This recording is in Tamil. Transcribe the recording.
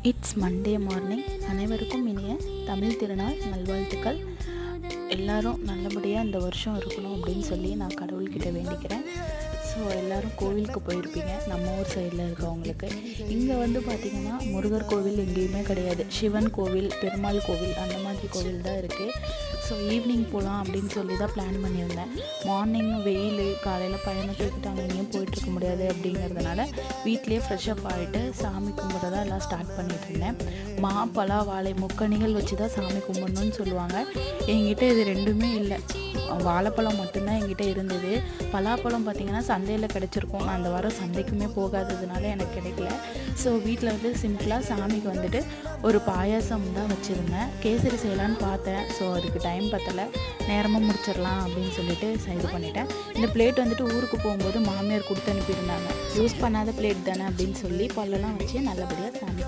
It's Monday morning. அனைவருக்கும் இனிய தமிழ் திருநாள் நல்வாழ்த்துக்கள். எல்லாரும் நல்லபடியாக இந்த வருஷம் இருக்கணும் அப்படின்னு சொல்லி நான் கடவுள்கிட்ட வேண்டிக்கிறேன். ஸோ எல்லோரும் கோவிலுக்கு போயிருப்பீங்க நம்ம ஊர் சைடில் இருக்கவங்களுக்கு. இங்கே வந்து பார்த்திங்கன்னா முருகர் கோவில் எங்கேயுமே கிடையாது. சிவன் கோவில், பெருமாள் கோவில், அந்த மாதிரி கோவில் தான் இருக்குது. ஸோ ஈவினிங் போகலாம் அப்படின்னு சொல்லி தான் பிளான் பண்ணியிருந்தேன். மார்னிங் வெயில், காலையில் பையனை தூக்கிட்டு அங்கே எங்கேயும் போயிட்டுருக்க முடியாது அப்படிங்கிறதுனால வீட்டிலே ஃப்ரெஷ்அப் ஆகிட்டு சாமி கும்பிட்றதா எல்லாம் ஸ்டார்ட் பண்ணிகிட்டு இருந்தேன். மா, பலா, வாழை முக்கணிகள் வச்சு தான் சாமி கும்பிடணும்னு சொல்லுவாங்க. என்கிட்ட இது ரெண்டுமே இல்லை. வாழைப்பழம் மட்டும்தான் என்கிட்ட இருந்தது. பலாப்பழம் பார்த்திங்கன்னா சந்தையில் கிடச்சிருக்கும். நான் அந்த வாரம் சந்தைக்குமே போகாததுனால எனக்கு கிடைக்கல. ஸோ வீட்டில் வந்து சிம்பிளாக சாமிக்கு வந்துட்டு ஒரு பாயாசம் தான் வச்சுருந்தேன். கேசரி செய்யலான்னு பார்த்தேன். ஸோ அதுக்கு டைம் பத்தலை, நேரமாக முடிச்சிடலாம் அப்படின்னு சொல்லிட்டு இது பண்ணிட்டேன். இந்த பிளேட் வந்துட்டு ஊருக்கு போகும்போது மாமியார் கொடுத்து அனுப்பியிருந்தாங்க. யூஸ் பண்ணாத பிளேட் தானே அப்படின்னு சொல்லி பல்லெல்லாம் வச்சு நல்லபடியாக சாமி